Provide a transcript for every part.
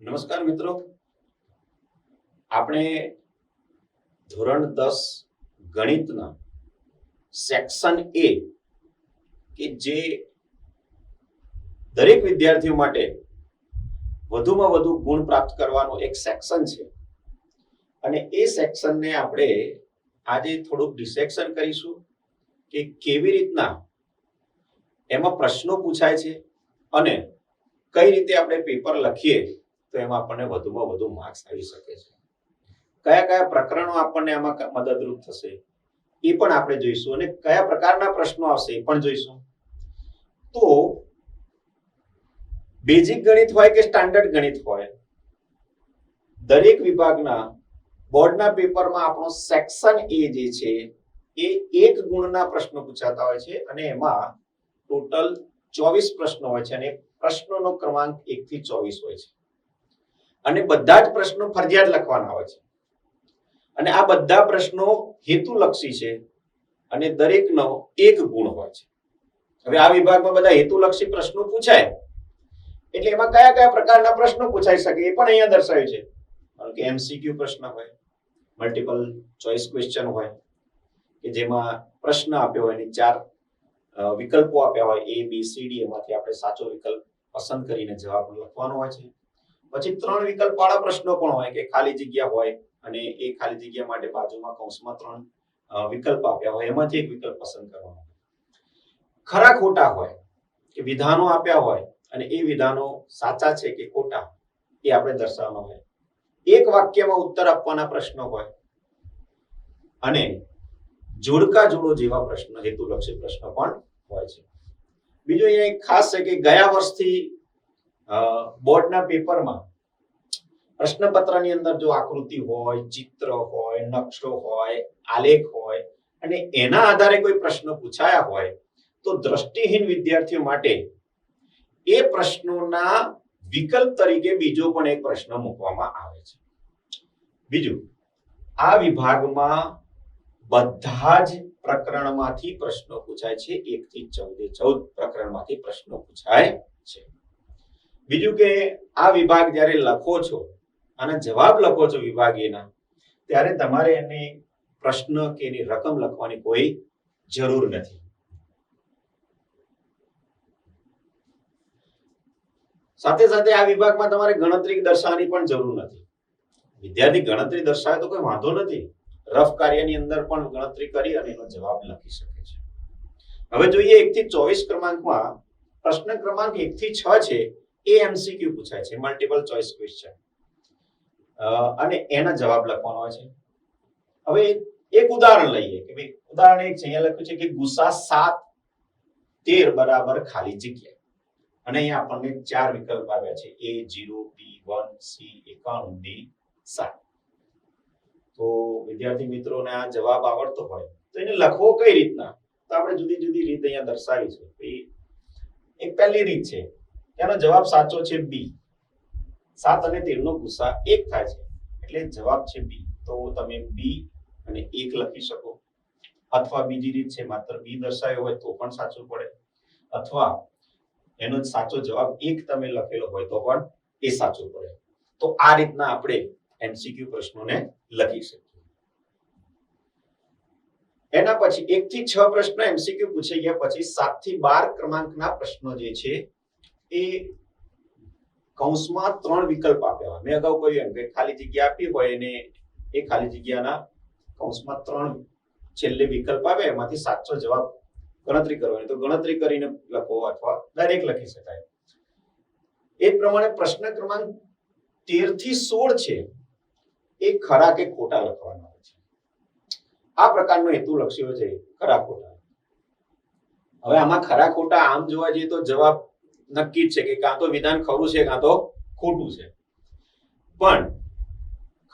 નમસ્કાર મિત્રો, આપણે ધોરણ 10 ગણિતના સેક્શન એ કે જે દરેક વિદ્યાર્થીઓ માટે વધુમાં વધુ ગુણ પ્રાપ્ત કરવાનો એક સેક્શન છે અને એ સેક્શનને આપણે આજે થોડુંક ડિસેક્શન કરીશું કે કેવી રીતના એમાં પ્રશ્નો પૂછાય છે અને કઈ રીતે આપણે પેપર લખીએ તો એમાં આપણને વધુમાં વધુ માર્ક્સ આવી શકે છે. કયા કયા પ્રકરણો આપણને આમાં મદદરૂપ થશે એ પણ આપણે જોઈશું અને કયા પ્રકારના પ્રશ્નો આવશે એ પણ જોઈશું. તો બેઝિક ગણિત હોય કે સ્ટાન્ડર્ડ ગણિત હોય, દરેક વિભાગના બોર્ડના પેપરમાં આપણો સેક્શન એ જે છે એ 1 ગુણના પ્રશ્નો પૂછાતા હોય છે અને એમાં ટોટલ 24 પ્રશ્નો હોય છે અને પ્રશ્નોનો ક્રમાંક 1 થી 24 હોય છે અને બધા જ પ્રશ્નો ફરજિયાત લખવાના હોય છે અને આ બધા પ્રશ્નો હેતુલક્ષી છે અને દરેકનો 1 ગુણ હોય છે. હવે આ વિભાગમાં બધા હેતુલક્ષી પ્રશ્નો પૂછાય એટલે એમાં કયા કયા પ્રકારના પ્રશ્નો પૂછાઈ શકે એ પણ અહીંયા દર્શાવ્યું છે. કારણ કે એમસીક્યુ પ્રશ્ન હોય, મલ્ટિપલ ચોઇસ ક્વેશ્ચન હોય કે જેમાં પ્રશ્ન આપ્યો હોય અને 4 વિકલ્પો આપ્યા હોય A B C D, એમાંથી આપણે સાચો વિકલ્પ પસંદ કરીને જવાબ લખવાનો હોય છે. પછી 3 વિકલ્પ વાળા પ્રશ્નો પણ હોય કે ખાલી જગ્યા હોય અને એ ખાલી જગ્યા માટે બાજુમાં કૌંસમાં 3 વિકલ્પ આપ્યા હોય, એમાંથી એક વિકલ્પ પસંદ કરવાનો. ખરા ખોટા હોય કે વિધાનો આપ્યા હોય અને એ વિધાનો સાચા છે કે ખોટા એ આપણે દર્શાવવાનો હોય. એક વાક્યમાં ઉત્તર આપવાના પ્રશ્નો હોય અને જોડકા જોડો જેવા પ્રશ્ન, હેતુલક્ષી પ્રશ્નો પણ હોય છે. બીજું એ ખાસ છે કે ગયા વર્ષથી બોર્ડના પેપરમાં પ્રશ્નપત્રની અંદર જો આકૃતિ હોય, ચિત્ર હોય, નકશો હોય, આલેખ હોય અને એના આધારે કોઈ પ્રશ્ન પૂછાયા હોય તો દ્રષ્ટિહીન વિદ્યાર્થીઓ માટે એ પ્રશ્નોના વિકલ્પ તરીકે બીજો પણ એક પ્રશ્ન મૂકવામાં આવે છે. બીજું, આ વિભાગમાં બધા જ પ્રકરણમાંથી પ્રશ્નો પૂછાય છે. 1 થી 14 પ્રકરણમાંથી પ્રશ્નો પૂછાય છે. બીજું કે આ વિભાગ જ્યારે લખો છો અને જવાબ લખો છો વિભાગીયના, ત્યારે તમારે એને પ્રશ્ન કે એની રકમ લખવાની કોઈ જરૂર નથી. સાથે સાથે આ વિભાગમાં તમારે ગણતરી દર્શાવવાની પણ જરૂર નથી. વિદ્યાર્થી ગણતરી દર્શાવે તો કોઈ વાંધો નથી, રફ કાર્યની અંદર પણ ગણતરી કરી અને એનો જવાબ લખી શકે છે. હવે જોઈએ 1 થી 24 ક્રમાંકમાં પ્રશ્ન ક્રમાંક 1 થી 6 છે એ એમસીક્યુ પૂછાય છે, મલ્ટિપલ ચોઇસ ક્વેશ્ચન, અને એના જવાબ લખવાનો હોય છે. હવે એક ઉદાહરણ લઈએ કે ભાઈ ઉદાહરણ એક છે, અહીંયા લખ્યું છે કે ગુસા 7 13 બરાબર ખાલી જગ્યા અને અહીંયા આપણને 4 વિકલ્પ આવ્યા છે A0 B1 C91 D7. તો વિદ્યાર્થી મિત્રોને આ જવાબ આવડતો હોય તો એને લખવો કઈ રીતના, તો આપણે જુદી જુદી રીત અહીંયા દર્શાવી છે. એક પહેલી રીત છે, તેનો જવાબ સાચો છે B. 7 અને 13 નો ગુસા 1 થાય છે એટલે જવાબ છે B. તો તમે B અને 1 લખી શકો. અથવા બીજી રીત છે, માત્ર B દર્શાવ્યો હોય તો પણ સાચું પડે, અથવા એનો સાચો જવાબ 1 તમે લખેલો હોય તો પણ એ સાચું પડે. તો આ રીતના આપણે એમસીક્યુ પ્રશ્નોને લખી શકીએ. એના પછી 1 થી 6 પ્રશ્ન એમસીક્યુ પૂછાઈ ગયા પછી 7 થી 12 ક્રમાંકના પ્રશ્નો જે છે એ કૌંસમાં 3 વિકલ્પ આપ્યા હોય. મેં અગાઉ કહ્યું એમ કે ખાલી જગ્યા આપી હોય અને એ ખાલી જગ્યાના કૌંસમાં 3 છેલ્લે વિકલ્પ આવે, એમાંથી સાચો જવાબ ગણતરી કરવાની, તો ગણતરી કરીને લખો અથવા ડાયરેક્ટ લખી શકાય. એ પ્રમાણે પ્રશ્ન ક્રમાંક 13 થી 16 છે એ ખરા કે ખોટા લખવાના હોય છે. આ પ્રકારનો હેતુલક્ષી હોય છે, ખરા ખોટા. હવે આમાં ખરા ખોટા આમ જોવા જઈએ તો જવાબ નક્કી જ છે કે કાં તો વિધાન ખરું છે કાં તો ખોટું છે. પણ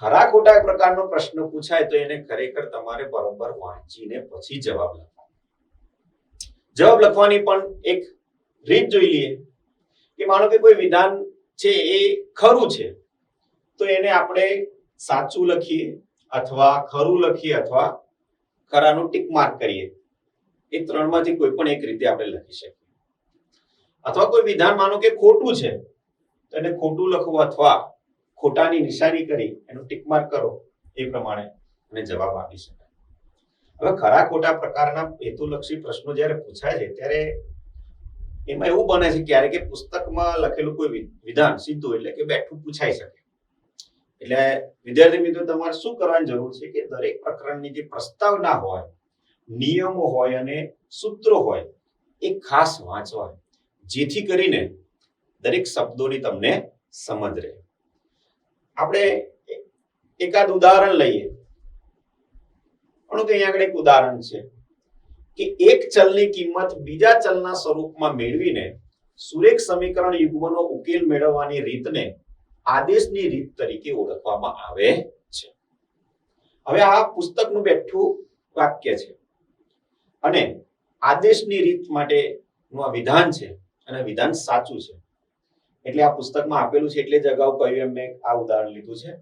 ખરા ખોટા પ્રકારનો પ્રશ્ન પૂછાય તો એને ખરેખર તમારે બરોબર વાંચીને પછી જવાબ લખવાનો. જવાબ લખવાની પણ એક રીત જોઈ લઈએ કે માનો કે કોઈ વિધાન છે એ ખરું છે તો એને આપણે સાચું લખીએ અથવા ખરું લખીએ અથવા ખરાનું ટીક માર્ક કરીએ. એ ત્રણમાંથી કોઈ પણ એક રીતે આપણે લખી શકીએ. અથવા કોઈ વિધાન માનો કે ખોટું છે તો એને ખોટું લખવું અથવા ખોટાની નિશાની કરી એનું ટીક માર્ક કરો એ પ્રમાણે અને જવાબ આપી શકાય. હવે ખરા ખોટા પ્રકારના હેતુલક્ષી પ્રશ્નો જ્યારે પૂછાય છે ત્યારે એમાં એવું બને છે ક્યારે કે પુસ્તકમાં લખેલું કોઈ વિધાન સીધું એટલે કે બેઠું પૂછાઈ શકે. એટલે વિદ્યાર્થી મિત્રો તમારે શું કરવાની જરૂર છે કે દરેક પ્રકરણની જે પ્રસ્તાવના હોય, નિયમો હોય અને સૂત્રો હોય એ ખાસ વાંચવા, જેથી કરીને દરેક શબ્દોની તમને સમજ રહે. આપણે એકાદ ઉદાહરણ લઈએ. અહીંયા આગળ એક ઉદાહરણ છે કે એક ચલની કિંમત બીજા ચલના સ્વરૂપમાં મેળવીને સુરેખ સમીકરણ યુગ્મનો ઉકેલ મેળવવાની રીતને આદેશની રીત તરીકે ઓળખવામાં આવે છે. હવે આ પુસ્તકનું બેઠું વાક્ય છે અને આદેશની રીત માટેનું આ વિધાન છે અને વિધાન સાચું છે. એટલે આ પુસ્તકમાં આપેલું છે એટલે જ અગાઉ કહ્યું એમ મેં આ ઉદાહરણ લીધું છે.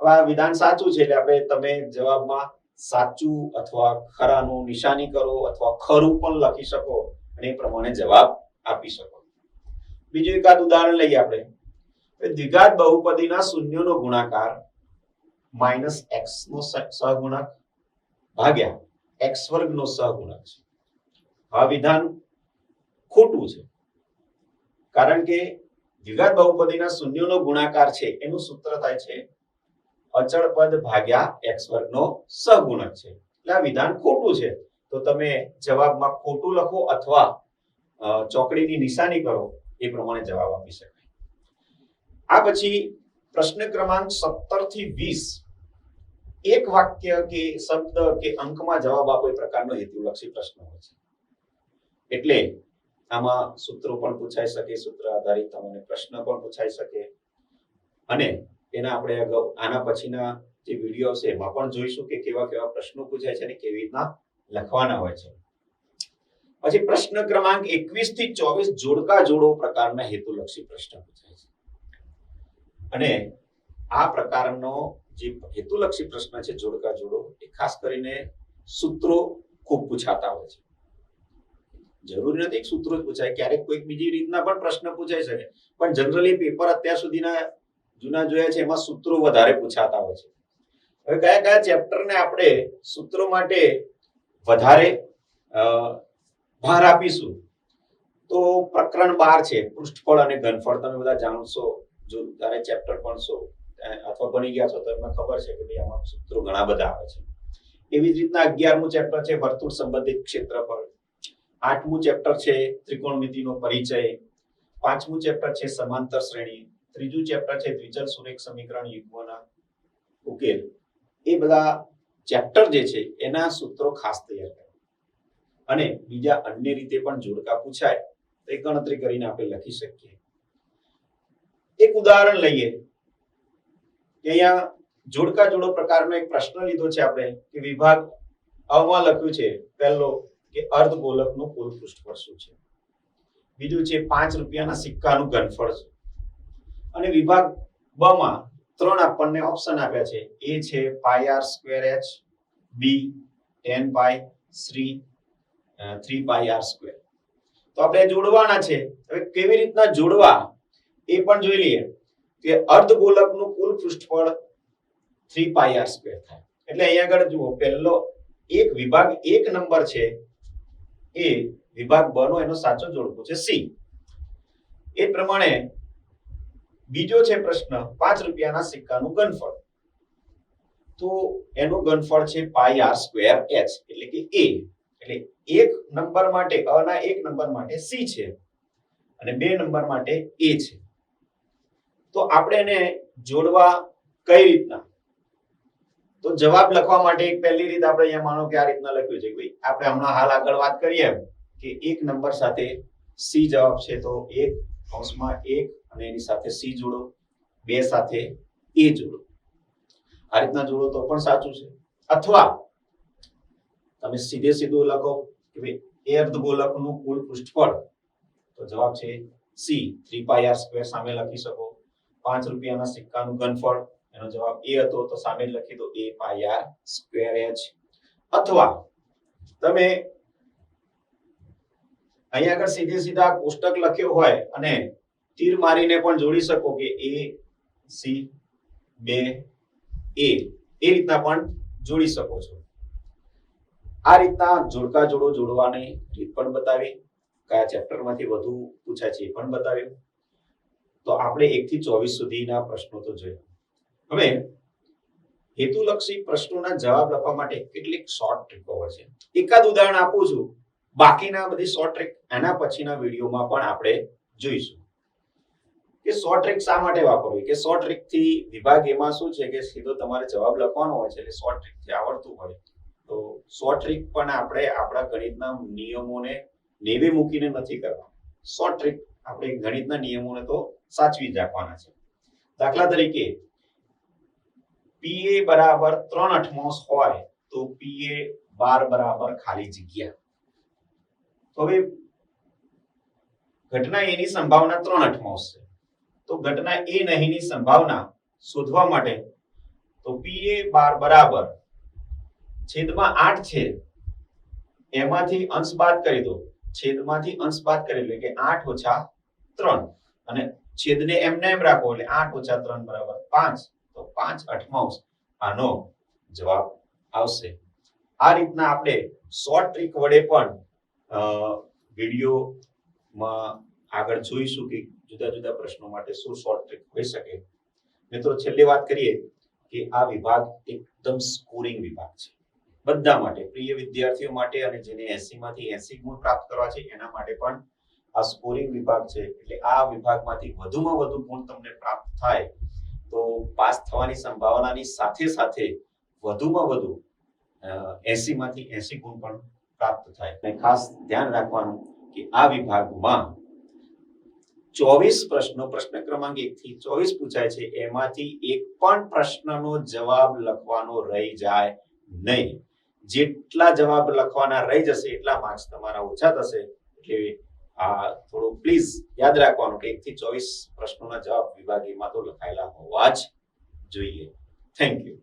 હવે આ વિધાન સાચું છે એટલે આપણે તમે જવાબમાં સાચું અથવા ખરાનું નિશાની કરો અથવા ખરું પણ લખી શકો અને એ પ્રમાણે જવાબ આપી શકો. બીજું એકાદ ઉદાહરણ લઈએ આપણે. દ્વિઘાત બહુપદીના શૂન્યનો ગુણાકાર માઇનસ x નો સહગુણક ભાગ્યા x વર્ગનો સહગુણક છે. આ વિધાન ખોટું છે કારણ કે દ્વિઘાત બહુપદીના શૂન્યનો ગુણાકાર છે એનું સૂત્ર થાય છે અચળ પદ ભાગ્યા x વર્ગનો સહગુણક છે. એટલે આ વિધાન ખોટું છે. તો તમે જવાબમાં ખોટું લખો અથવા ચોકડીની નિશાની કરો એ પ્રમાણે જવાબ આપી શકાય. આ પછી પ્રશ્ન ક્રમાંક 17 થી 20 એક વાક્ય કે શબ્દ કે અંકમાં જવાબ આપો એ પ્રકારનો હેતુલક્ષી પ્રશ્ન હોય છે. એટલે આમાં સૂત્રો પણ પૂછાઈ શકે, સૂત્ર આધારિત તમને પ્રશ્ન પણ પૂછાઈ શકે અને એના આપણે અગાઉ આના પછીના જે વિડીયો છે એમાં પણ જોઈશું કે કેવા કેવા પ્રશ્નો પૂછાય છે અને કેવી રીતના લખવાના હોય છે. પછી પ્રશ્ન ક્રમાંક 21 થી 24 જોડકા જોડો પ્રકારના હેતુલક્ષી પ્રશ્ન પૂછાય છે અને આ પ્રકારનો જે હેતુલક્ષી પ્રશ્ન છે જોડકા જોડો એ ખાસ કરીને સૂત્રો ખૂબ પૂછાતા હોય છે. જરૂરી નથી એક સૂત્રો જ પૂછાય, ક્યારેક કોઈક બીજી રીતના પણ પ્રશ્ન પૂછાઈ શકે, પણ જનરલી પેપર અત્યાર સુધીના જૂના જોયા છે એમાં સૂત્રો વધારે પૂછાતા હોય છે. હવે કયા કયા ચેપ્ટરને આપણે સૂત્રો માટે વધારે ભાર આપીશું તો પ્રકરણ 12 છે પૃષ્ઠફળ અને ઘનફળ. તમે બધા જાણશો જો તારે ચેપ્ટર ભણશો અથવા ભણી ગયા છો તો તમને ખબર છે કે ભાઈ આમાં સૂત્રો ઘણા બધા આવે છે. એવી જ રીતના 11મું ચેપ્ટર છે વર્તુળ સંબંધિત ક્ષેત્રફળ, 8મું ચેપ્ટર છે ત્રિકોણમિતિનો પરિચય, 5મું ચેપ્ટર છે સમાંતર શ્રેણી, 3જું ચેપ્ટર છે દ્વિચલ સુરેખ સમીકરણ યુગ્મના ઉકેલ. એ બધા ચેપ્ટર જે છે એના સૂત્રો ખાસ તૈયાર કરો અને બીજા અન્ય રીતે પણ જોડકા પૂછાય તો એ ગણતરી કરીને આપણે લખી શકીએ. એક ઉદાહરણ લઈએ કે અહીંયા જોડકા જોડો પ્રકારનો એક પ્રશ્ન લીધો છે આપણે કે વિભાગ અમાં લખ્યું છે પહેલો કે અર્ધગોલકનું કુલ પૃષ્ઠફળ શું છે, બીજું છે 5 રૂપિયાના સિક્કાનું ઘનફળ છે અને વિભાગ બ માં 3 આપણને ઓપ્શન આપ્યા છે. એ છે πr²h, બી tan π, સી 3πr². તો આપણે જોડવાના છે. હવે કેવી રીતના જોડવા એ પણ જોઈ લઈએ કે અર્ધગોલકનું કુલ પૃષ્ઠફળ 3πr² થાય. એટલે અહીંયા આગળ જુઓ પહેલો એક વિભાગ 1 નંબર છે એ વિભાગ બ નો એનો સાચો જોડકો છે સી. એ પ્રમાણે બીજો છે પ્રશ્ન 5 રૂપિયાના સિક્કાનું ઘનફળ. તો એનું ઘનફળ છે πr²h એટલે કે a. એટલે 1 નંબર માટે અ ના 1 નંબર માટે સી છે અને 2 નંબર માટે a છે. તો આપણે એને જોડવા કઈ રીતના? તો જવાબ લખવા માટે એક પહેલી રીત આપણે અહીંયા માનો કે આ રીતના લખ્યું છે કે ભાઈ આપણે હમણાં હાલ આગળ વાત કરીએ કે 1 નંબર સાથે સી જવાબ છે તો 1 કૌંસમાં 1 અને એની સાથે સી જોડો, 2 સાથે a જોડો. આ રીતના જોડો તો પણ સાચું છે. અથવા તમે સીધે સીધું લખો કે ભાઈ એ અર્ધગોલકનું કુલ પૃષ્ઠફળ તો જવાબ છે સી 3πr² સામે લખી શકો. 5 રૂપિયાના સિક્કાનું ઘનફળ એનો જવાબ a હતો તો સામે જ લખી દો a πr²h. અથવા તમે અહીંયા આગળ સીધે સીધા કોષ્ટક લખ્યો હોય અને તીર મારીને પણ જોડી શકો કે a c 2 એ રીતના પણ જોડી શકો છો. આ રીતના જોડકા જોડો જોડવાની રીત પણ બતાવી, કયા ચેપ્ટરમાંથી વધુ પૂછાય છે એ પણ બતાવ્યું. તો આપણે 1 થી 24 સુધીના પ્રશ્નો તો જોયા. હવે હેતુલક્ષી પ્રશ્નોના જવાબ લખવા માટે કેટલીક શોર્ટ ટ્રીકો હોય છે. એકાદ ઉદાહરણ આપું છું, બાકીના બધી શોર્ટ ટ્રીક એના પછીના વિડીયોમાં પણ આપણે જોઈશું કે શોર્ટ ટ્રીક શા માટે વાપરવી. કે શોર્ટ ટ્રીક થી વિભાગ એમાં શું છે કે સીધો તમારે જવાબ લખવાનો હોય છે, એટલે શોર્ટ ટ્રીક થી આવડતું હોય તો શોર્ટ ટ્રીક પણ આપણે આપણા ગણિતના નિયમોને નેવે મૂકીને નથી કરવા. શોર્ટ ટ્રીક આપણે ગણિતના નિયમોને તો સાચવી જ રાખવાના છે. દાખલા તરીકે PA બરાબર 3/8 હોય તો PA બાર બરાબર ખાલી જગ્યા. તો હવે ઘટના A ની સંભાવના 3/8 છે, તો ઘટના A નહીંની સંભાવના શોધવા માટે તો PA બાર બરાબર છેદમાં 8 છે, એમાંથી અંશ બાદ કરી દો, છેદમાંથી અંશ બાદ કરી એટલે કે 8 ઓછા 3, અને છેદને એમને એમ રાખો એટલે 8 ઓછા 3 બરાબર 5, તો 5/8 આનો જવાબ આવશે. આ રીતના આપણે શોર્ટ ટ્રીક વડે પણ વિડીયોમાં આગળ જોઈશું કે જુદા જુદા પ્રશ્નો માટે શું શોર્ટ ટ્રીક હોઈ શકે. મિત્રો, છેલ્લે વાત કરીએ કે આ વિભાગ એકદમ સ્કોરિંગ વિભાગ છે બધા માટે, પ્રિય વિદ્યાર્થીઓ માટે અને જેને 80 માંથી 80 ગુણ પ્રાપ્ત કરવા છે એના માટે પણ આ સ્કોરિંગ વિભાગ છે. એટલે આ વિભાગમાંથી વધુમાં વધુ ગુણ તમને પ્રાપ્ત થાય તો પાસ થવાની સંભાવનાની સાથે સાથે વધુમાં વધુ 80 માંથી 80 ગુણ પણ પ્રાપ્ત થાય. અને ખાસ ધ્યાન રાખવાનું કે આ વિભાગમાં 24 પ્રશ્નો, પ્રશ્ન ક્રમાંક 1 થી 24 પૂછાય છે, એમાંથી એક પણ પ્રશ્નનો જવાબ લખવાનો રહી જાય નહીં. જેટલા જવાબ લખવાના રહી જશે એટલા માર્ક્સ તમારા ઓછા થશે. એટલે આ થોડું પ્લીઝ યાદ રાખવાનું કે 1 થી 24 પ્રશ્નોના જવાબ વિભાગીમાં તો લખાયેલા હોવા જ જોઈએ. Thank you.